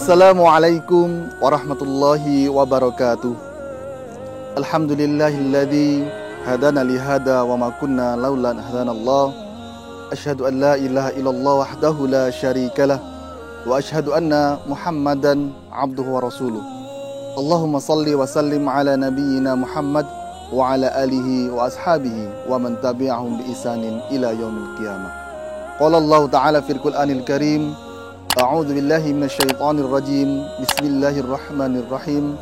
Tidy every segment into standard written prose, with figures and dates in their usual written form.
Assalamualaikum warahmatullahi wabarakatuh. Alhamdulillahilladzi hadana lihada wa ma kunna laula an hadanallah. Asyhadu an la ilaha illallah wahdahu la syarikalah wa asyhadu anna Muhammadan abduhu wa rasuluh. Allahumma salli wa sallim ala nabiyyina Muhammad wa ala alihi wa ashabihi wa man tabi'ahum bi ihsanin ila yaumil qiyamah. Qala Allah ta'ala fil Qur'anil Karim, a'udzu billahi minasyaitonir rajim. Bismillahirrahmanirrahim.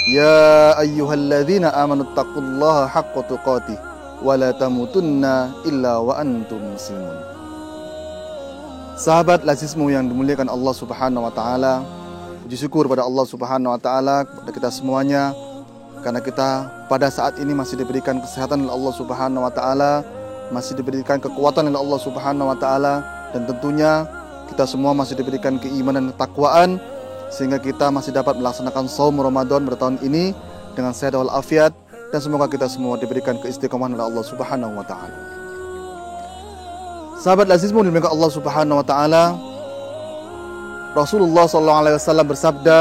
Ya ayyuhalladzina amanu taqullaha haqqa tuqatih wa la tamutunna illa wa antum muslimun. Sahabat lazismu yang dimuliakan Allah Subhanahu wa taala, puji syukur pada Allah Subhanahu wa taala kepada kita semuanya karena kita pada saat ini masih diberikan kesehatan oleh Allah Subhanahu wa taala, masih diberikan kekuatan oleh Allah Subhanahu wa taala, dan tentunya kita semua masih diberikan keimanan dan ketakwaan sehingga kita masih dapat melaksanakan shaum Ramadan pada tahun ini dengan sehat walafiat, dan semoga kita semua diberikan keistiqomahan oleh Allah Subhanahu wa taala. Sahabat lazizmu dimuliakan Allah Subhanahu wa taala, Rasulullah sallallahu alaihi wasallam bersabda,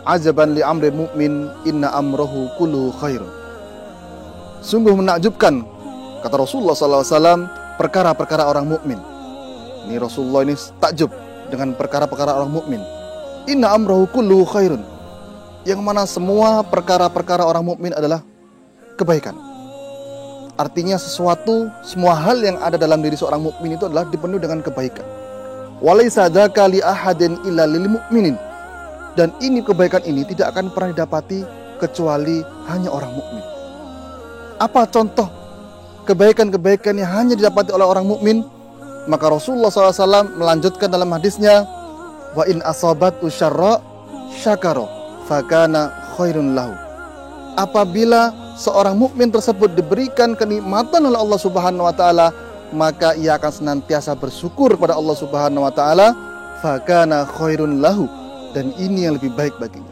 "Ajaban li amri mu'min, inna amrahu kulluhu khair." Sungguh menakjubkan, kata Rasulullah sallallahu alaihi wasallam, perkara-perkara orang mukmin. Ini Rasulullah ini takjub dengan perkara-perkara orang mukmin. Inna amrahu kulluhu khairun. Yang mana semua perkara-perkara orang mukmin adalah kebaikan. Artinya semua hal yang ada dalam diri seorang mukmin itu adalah dipenuhi dengan kebaikan. Walaysa dzaka li ahadin illa lil mu'minin. Dan ini kebaikan ini tidak akan pernah didapati kecuali hanya orang mukmin. Apa contoh kebaikan-kebaikan yang hanya didapati oleh orang mukmin? Maka Rasulullah SAW melanjutkan dalam hadisnya, wa in asabatu syarra syakara fakana khairun lahu. Apabila seorang mukmin tersebut diberikan kenikmatan oleh Allah Subhanahu wa taala, maka ia akan senantiasa bersyukur kepada Allah Subhanahu wa taala, fakana khairun lahu, dan ini yang lebih baik baginya.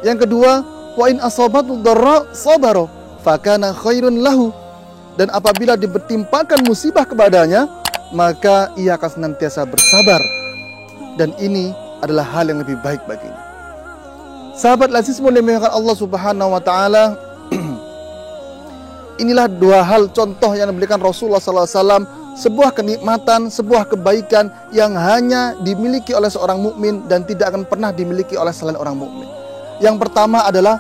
Yang kedua, wa in asabatu dharra sabara fakana khairun lahu. Dan apabila ditimpakan musibah kepadanya, maka ia akan senantiasa bersabar, dan ini adalah hal yang lebih baik baginya. Sahabat lazizmu dimuliakan Allah Subhanahu wa taala, inilah dua hal contoh yang diberikan Rasulullah SAW, sebuah kenikmatan, sebuah kebaikan yang hanya dimiliki oleh seorang mukmin dan tidak akan pernah dimiliki oleh selain orang mukmin. Yang pertama adalah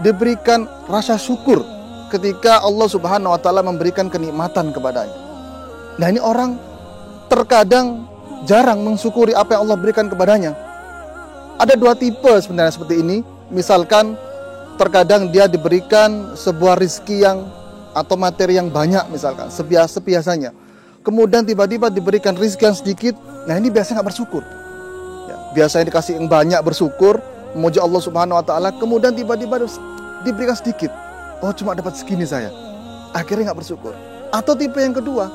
diberikan rasa syukur ketika Allah Subhanahu wa taala memberikan kenikmatan kepadanya. Nah, ini orang terkadang jarang mensyukuri apa yang Allah berikan kepadanya. Ada dua tipe sebenarnya seperti ini. Misalkan terkadang dia diberikan sebuah rizki yang atau materi yang banyak, misalkan sebiasanya. Kemudian tiba-tiba diberikan rizki yang sedikit. Nah, ini biasanya nggak bersyukur. Ya, biasanya dikasih yang banyak bersyukur, memuji Allah Subhanahu wa taala. Kemudian tiba-tiba diberikan sedikit. Oh, cuma dapat segini saya. Akhirnya nggak bersyukur. Atau tipe yang kedua,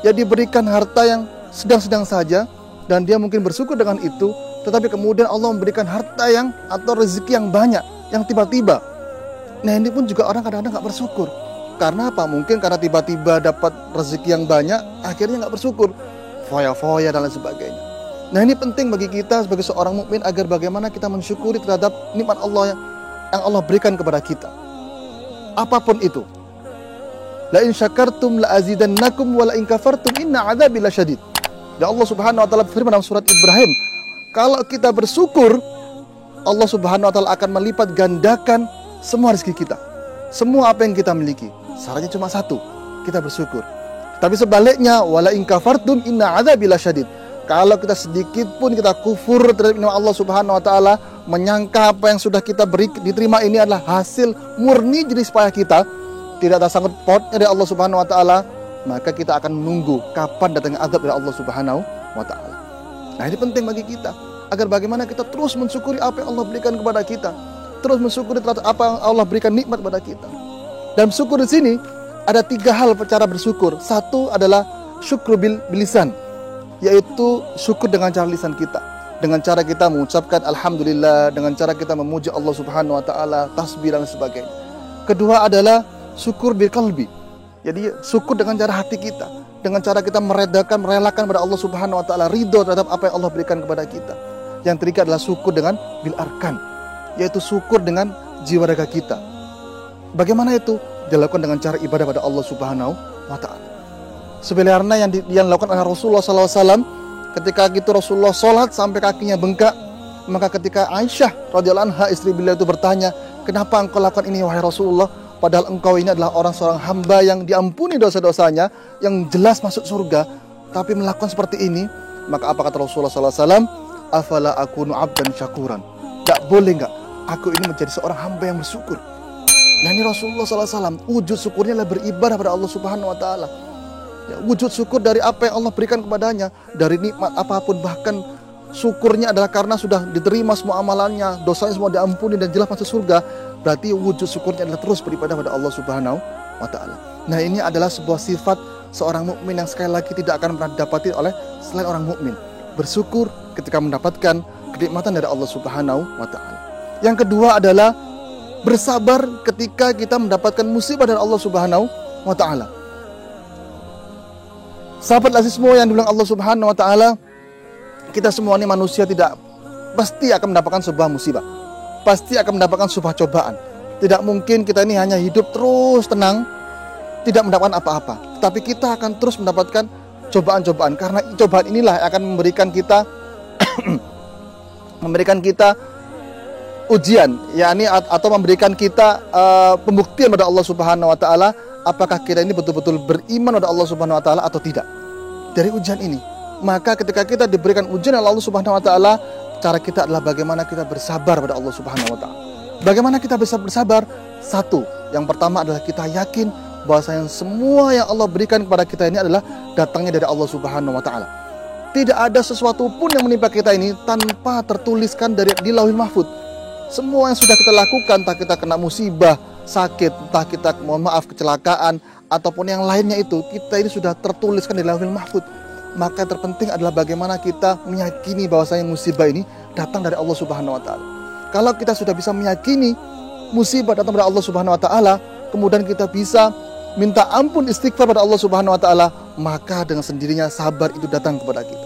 ya diberikan harta yang sedang-sedang saja dan dia mungkin bersyukur dengan itu, tetapi kemudian Allah memberikan harta yang atau rezeki yang banyak, yang tiba-tiba. Nah, ini pun juga orang kadang-kadang nggak bersyukur. Karena apa? Mungkin karena tiba-tiba dapat rezeki yang banyak, akhirnya nggak bersyukur, foya-foya dan lain sebagainya. Nah, ini penting bagi kita sebagai seorang mukmin agar bagaimana kita mensyukuri terhadap nikmat Allah yang Allah berikan kepada kita. Apapun itu. La in syakartum la azidannakum wa la in kafartum inna adzabi lasyadid. Dan Allah Subhanahu wa taala berfirman dalam surat Ibrahim, kalau kita bersyukur, Allah Subhanahu wa taala akan melipat gandakan semua rezeki kita. Semua apa yang kita miliki. Syaratnya cuma satu, kita bersyukur. Tapi sebaliknya, wala in kafartum inna adzabi lasyadid. Kalau kita sedikit pun kita kufur terhadap nikmat Allah Subhanahu wa taala, menyangka apa yang sudah kita diterima ini adalah hasil murni jerih payah kita, tidak ada sangkut pautnya dari Allah Subhanahu wa taala, maka kita akan menunggu kapan datangnya azab dari Allah Subhanahu wa taala. Nah, ini penting bagi kita agar bagaimana kita terus mensyukuri apa yang Allah berikan kepada kita, terus mensyukuri terhadap apa yang Allah berikan nikmat kepada kita. Dan syukur di sini ada tiga hal cara bersyukur. Satu adalah syukur bil lisan, yaitu syukur dengan cara lisan kita, dengan cara kita mengucapkan alhamdulillah, dengan cara kita memuji Allah Subhanahu wa taala, tasbih dan sebagainya. Kedua adalah syukur bil qalbi, jadi syukur dengan cara hati kita, dengan cara kita merelakan kepada Allah Subhanahu wa taala, ridho terhadap apa yang Allah berikan kepada kita. Yang ketiga adalah syukur dengan bil arkan, yaitu syukur dengan jiwa raga kita. Bagaimana itu? Dilakukan dengan cara ibadah pada Allah Subhanahu wa Ta'ala. Sebenarnya yang dilakukan oleh Rasulullah SAW, ketika gitu Rasulullah sholat sampai kakinya bengkak, maka ketika Aisyah radhiyallahu anha istri beliau itu bertanya, kenapa engkau lakukan ini wahai Rasulullah? Padahal engkau ini adalah seorang hamba yang diampuni dosa-dosanya, yang jelas masuk surga, tapi melakukan seperti ini. Maka apa kata Rasulullah SAW? Afala akunu abdan syakuran. Tak boleh enggak aku ini menjadi seorang hamba yang bersyukur. Nah ini Rasulullah SAW, wujud syukurnya adalah beribadah pada Allah Subhanahu wa Ta'ala. Ya, wujud syukur dari apa yang Allah berikan kepadanya, dari nikmat apapun, bahkan syukurnya adalah karena sudah diterima semua amalannya, dosanya semua diampuni dan jelas masuk surga. Berarti wujud syukurnya adalah terus beribadah pada Allah Subhanahu wa Ta'ala. Nah ini adalah sebuah sifat seorang mukmin yang sekali lagi tidak akan pernah didapati oleh selain orang mukmin. Bersyukur ketika mendapatkan kenikmatan dari Allah Subhanahu wa Ta'ala. Yang kedua adalah bersabar ketika kita mendapatkan musibah dari Allah Subhanahu wa Ta'ala. Sahabat lazismu yang dibilang Allah Subhanahu wa Ta'ala, kita semua ini manusia tidak pasti akan mendapatkan sebuah musibah, pasti akan mendapatkan sebuah cobaan. Tidak mungkin kita ini hanya hidup terus tenang, tidak mendapatkan apa-apa. Tetapi kita akan terus mendapatkan cobaan-cobaan, karena cobaan inilah yang akan memberikan kita ujian, yakni atau memberikan kita pembuktian pada Allah Subhanahu wa Ta'ala, apakah kita ini betul-betul beriman pada Allah Subhanahu wa Ta'ala atau tidak. Dari ujian ini, maka ketika kita diberikan ujian oleh Allah Subhanahu wa Ta'ala, cara kita adalah bagaimana kita bersabar pada Allah Subhanahu wa Ta'ala. Bagaimana kita bisa bersabar? Satu, yang pertama adalah kita yakin bahwasanya semua yang Allah berikan kepada kita ini adalah datangnya dari Allah Subhanahu wa Ta'ala. Tidak ada sesuatu pun yang menimpa kita ini tanpa tertuliskan di Lauhul Mahfuz. Semua yang sudah kita lakukan, entah kita kena musibah, sakit, entah kita mohon maaf kecelakaan ataupun yang lainnya, itu kita ini sudah tertuliskan di Lauhul Mahfuz. Maka yang terpenting adalah bagaimana kita meyakini bahwasanya musibah ini datang dari Allah Subhanahu wa Ta'ala. Kalau kita sudah bisa meyakini musibah datang dari Allah Subhanahu wa Ta'ala, kemudian kita bisa minta ampun, istighfar pada Allah Subhanahu wa Ta'ala, maka dengan sendirinya sabar itu datang kepada kita.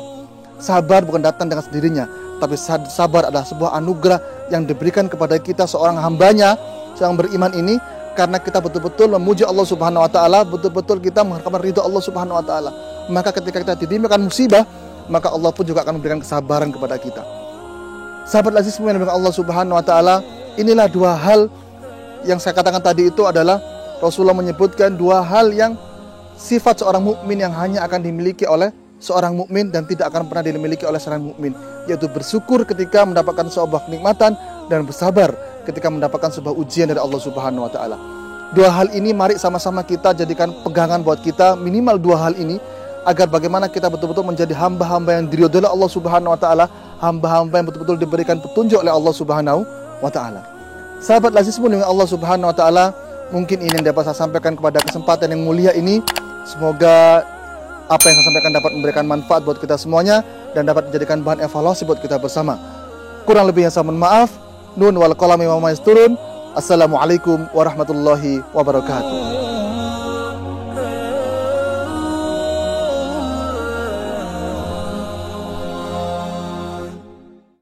Sabar bukan datang dengan sendirinya, tapi sabar adalah sebuah anugerah yang diberikan kepada kita seorang hambanya yang beriman ini, karena kita betul-betul memuji Allah Subhanahu wa Ta'ala, betul-betul kita mengharapkan ridho Allah Subhanahu wa Ta'ala. Maka ketika kita ditimpakan musibah, maka Allah pun juga akan memberikan kesabaran kepada kita. Sahabat aziz yang dimuliakan Allah Subhanahu wa Ta'ala, inilah dua hal yang saya katakan tadi, itu adalah Rasulullah menyebutkan dua hal yang sifat seorang mukmin yang hanya akan dimiliki oleh seorang mukmin dan tidak akan pernah dimiliki oleh seorang mukmin, yaitu bersyukur ketika mendapatkan sebuah kenikmatan dan bersabar ketika mendapatkan sebuah ujian dari Allah Subhanahu wa Ta'ala. Dua hal ini mari sama-sama kita jadikan pegangan buat kita, minimal dua hal ini, agar bagaimana kita betul-betul menjadi hamba-hamba yang diridhoi oleh Allah Subhanahu wa Ta'ala, hamba-hamba yang betul-betul diberikan petunjuk oleh Allah Subhanahu wa Ta'ala. Sahabat lazismu dengan Allah Subhanahu wa Ta'ala, mungkin ini yang dapat saya sampaikan kepada kesempatan yang mulia ini. Semoga apa yang saya sampaikan dapat memberikan manfaat buat kita semuanya dan dapat menjadikan bahan evaluasi buat kita bersama. Kurang lebihnya saya mohon maaf. Nun wal qalami wa ma yasturun. Assalamualaikum warahmatullahi wabarakatuh.